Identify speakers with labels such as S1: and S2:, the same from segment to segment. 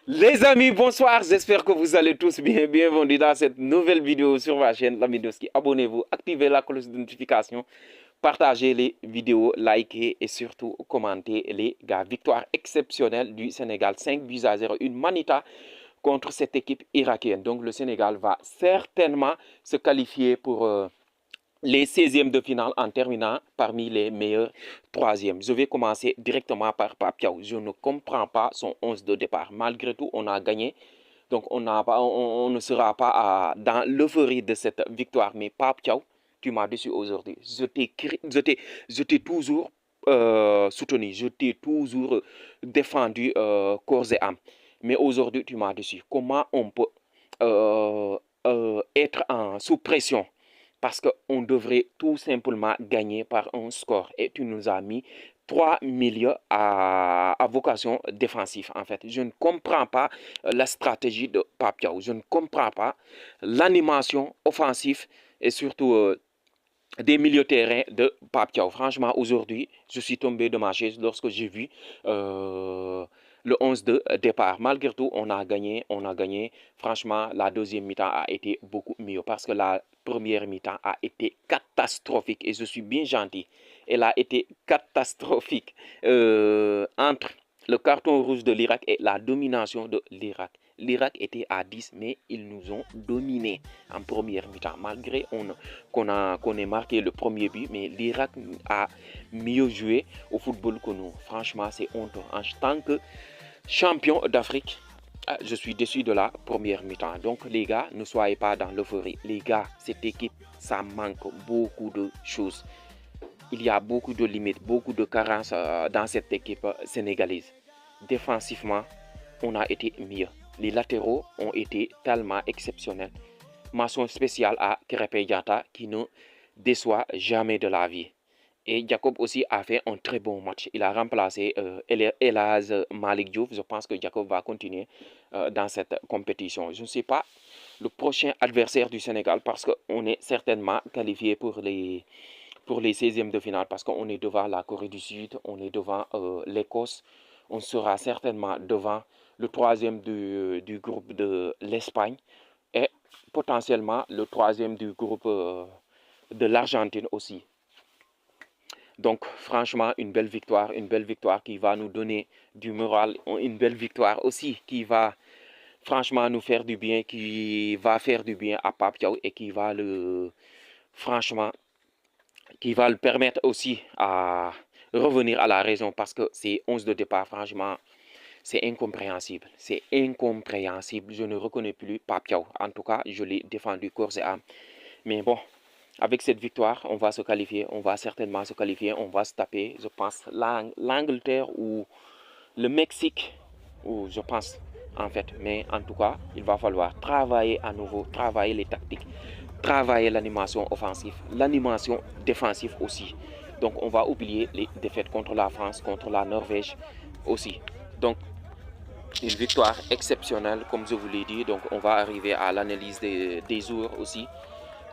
S1: Les amis, bonsoir, j'espère que vous allez tous bien. Bienvenue dans cette nouvelle vidéo sur ma chaîne Lamidoski. Abonnez-vous, activez la cloche de notification, partagez les vidéos, likez et surtout commentez les gars. Victoire exceptionnelle du Sénégal, 5 buts à 0, une manita contre cette équipe irakienne. Donc le Sénégal va certainement se qualifier pour les 16e de finale en terminant parmi les meilleurs troisièmes. Je vais commencer directement par Papiao. Je ne comprends pas son 11 de départ. Malgré tout, on a gagné. Donc, on ne sera pas dans l'euphorie de cette victoire. Mais Papiao, tu m'as déçu aujourd'hui. Je t'ai toujours soutenu. Je t'ai toujours défendu corps et âme. Mais aujourd'hui, tu m'as déçu. Comment on peut être sous pression parce qu'on devrait tout simplement gagner par un score. Et tu nous as mis trois milieux à vocation défensive, en fait. Je ne comprends pas la stratégie de Papiao. Je ne comprends pas l'animation offensive et surtout des milieux terrain de Papiao. Franchement, aujourd'hui, je suis tombé de ma chaise lorsque j'ai vu le 11 de départ. Malgré tout, on a gagné, on a gagné. Franchement, la deuxième mi-temps a été beaucoup mieux parce que la première mi-temps a été catastrophique et je suis bien gentil. Elle a été catastrophique entre le carton rouge de l'Irak et la domination de l'Irak. L'Irak était à 10, mais ils nous ont dominés en première mi-temps. Malgré qu'on ait marqué le premier but, mais l'Irak a mieux joué au football que nous. Franchement, c'est honteux. En tant que champion d'Afrique, je suis déçu de la première mi-temps. Donc, les gars, ne soyez pas dans l'euphorie. Les gars, cette équipe, ça manque beaucoup de choses. Il y a beaucoup de limites, beaucoup de carences dans cette équipe sénégalaise. Défensivement, on a été mieux. Les latéraux ont été tellement exceptionnels. Mention spéciale à Krépin Diatta qui ne déçoit jamais de la vie. Et Jacob aussi a fait un très bon match. Il a remplacé Elaz Malik Diouf. Je pense que Jacob va continuer dans cette compétition. Je ne sais pas le prochain adversaire du Sénégal parce qu'on est certainement qualifié pour les 16e de finale parce qu'on est devant la Corée du Sud, on est devant l'Écosse, on sera certainement devant le troisième du groupe de l'Espagne et potentiellement le troisième du groupe de l'Argentine aussi. Donc franchement, une belle victoire qui va nous donner du moral, une belle victoire aussi qui va franchement nous faire du bien, qui va faire du bien à Papiao et franchement, qui va le permettre aussi à revenir à la raison parce que ces 11 de départ, franchement, c'est incompréhensible. C'est incompréhensible. Je ne reconnais plus Papiao. En tout cas, je l'ai défendu corps et âme. Mais bon, avec cette victoire, on va se qualifier. On va certainement se qualifier. On va se taper, je pense, l'Angleterre ou le Mexique. Ou je pense, en fait. Mais en tout cas, il va falloir travailler à nouveau, travailler les tactiques, travailler l'animation offensive, l'animation défensive aussi. Donc, on va oublier les défaites contre la France, contre la Norvège aussi. Donc, une victoire exceptionnelle, comme je vous l'ai dit. Donc, on va arriver à l'analyse des joueurs aussi.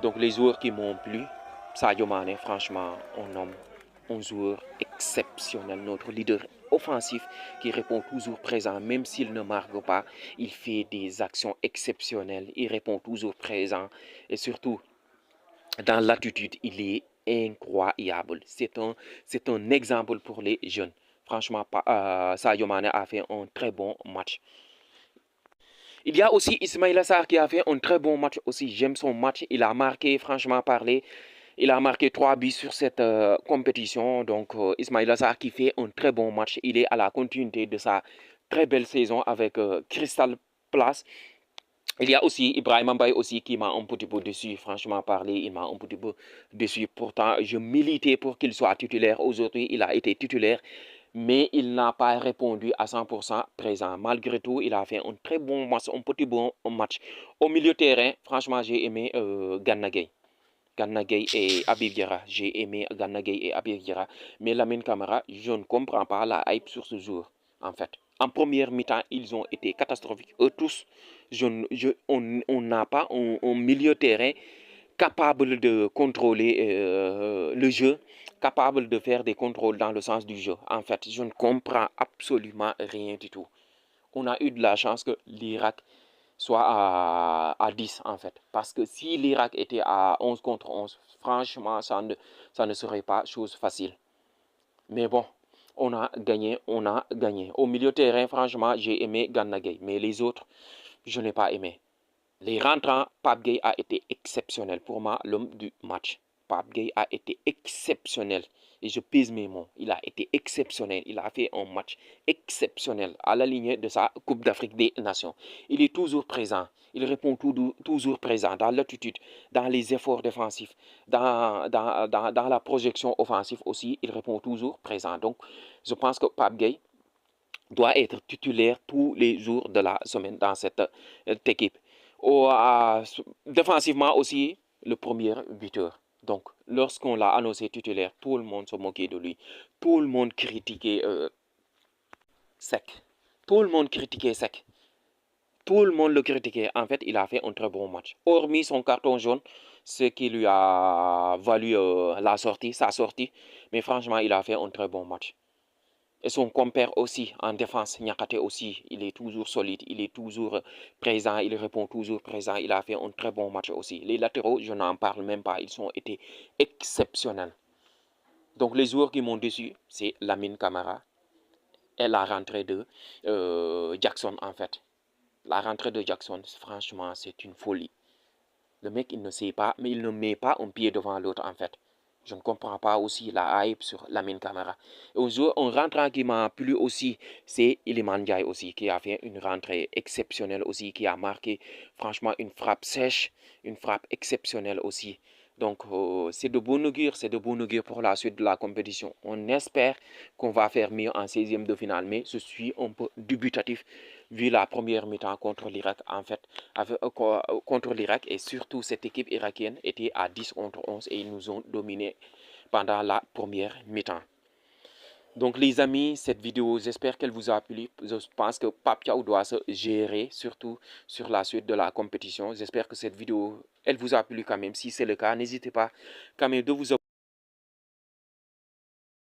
S1: Donc, les joueurs qui m'ont plu, Sadio Mane, franchement, on nomme un joueur exceptionnel, notre leader offensif qui répond toujours présent, même s'il ne marque pas, il fait des actions exceptionnelles, il répond toujours présent et surtout dans l'attitude, il est incroyable. C'est un exemple pour les jeunes. Franchement, Sadio Mane a fait un très bon match. Il y a aussi Ismaïla Sarr qui a fait un très bon match aussi. J'aime son match. Il a marqué, franchement parler, il a marqué 3 buts sur cette compétition. Donc, Ismaïla Sarr qui fait un très bon match. Il est à la continuité de sa très belle saison avec Crystal Palace. Il y a aussi Ibrahim Mbaye aussi qui m'a un petit peu déçu, franchement parler, il m'a un petit peu déçu. Pourtant, je militais pour qu'il soit titulaire. Aujourd'hui, il a été titulaire, mais il n'a pas répondu à 100% présent. Malgré tout, il a fait un très bon match, un petit bon match. Au milieu terrain, franchement, j'ai aimé Gana Gueye. Gana Gueye et Habib Diarra. J'ai aimé Gana Gueye et Habib Diarra. Mais Lamine Camara, je ne comprends pas la hype sur ce jour, en fait. En première mi-temps, ils ont été catastrophiques. Eux tous, on n'a pas un milieu terrain capable de contrôler le jeu, capable de faire des contrôles dans le sens du jeu. En fait, je ne comprends absolument rien du tout. On a eu de la chance que l'Irak soit à 10 en fait. Parce que si l'Irak était à 11 contre 11, franchement, ça ne serait pas chose facile. Mais bon, on a gagné, on a gagné. Au milieu de terrain, franchement, j'ai aimé Gana Gueye. Mais les autres, je n'ai pas aimé. Les rentrants, Pape Gueye a été exceptionnel. Pour moi, l'homme du match. Pape Gueye a été exceptionnel. Et je pèse mes mots. Il a été exceptionnel. Il a fait un match exceptionnel à la ligne de sa Coupe d'Afrique des Nations. Il est toujours présent. Il répond toujours présent dans l'attitude, dans les efforts défensifs, dans la projection offensive aussi. Il répond toujours présent. Donc, je pense que Pape Gueye doit être titulaire tous les jours de la semaine dans cette équipe. Défensivement aussi, le premier buteur. Donc, lorsqu'on l'a annoncé titulaire, tout le monde se moquait de lui. Tout le monde critiquait Sec. Tout le monde critiquait Sec. Tout le monde le critiquait. En fait, il a fait un très bon match. Hormis son carton jaune, ce qui lui a valu sa sortie. Mais franchement, il a fait un très bon match. Et son compère aussi en défense, Nyakate aussi, il est toujours solide, il est toujours présent, il répond toujours présent, il a fait un très bon match aussi. Les latéraux, je n'en parle même pas, ils ont été exceptionnels. Donc les joueurs qui m'ont déçu, c'est Lamine Camara et la rentrée de Jackson en fait. La rentrée de Jackson, franchement, c'est une folie. Le mec, il ne sait pas, mais il ne met pas un pied devant l'autre en fait. Je ne comprends pas aussi la hype sur Lamine Camara. Un rentrant qui m'a plu aussi, c'est Iliman Ndiaye aussi, qui a fait une rentrée exceptionnelle aussi, qui a marqué franchement une frappe sèche, une frappe exceptionnelle aussi. Donc, c'est de bon augure, c'est de bon augure pour la suite de la compétition. On espère qu'on va faire mieux en 16e de finale, mais je suis un peu dubitatif vu la première mi-temps contre l'Irak. En fait, contre l'Irak et surtout cette équipe irakienne était à 10 contre 11 et ils nous ont dominé pendant la première mi-temps. Donc les amis, cette vidéo, j'espère qu'elle vous a plu. Je pense que Pape Thiaw doit se gérer, surtout sur la suite de la compétition. J'espère que cette vidéo, elle vous a plu quand même. Si c'est le cas, n'hésitez pas quand même de vous abonner.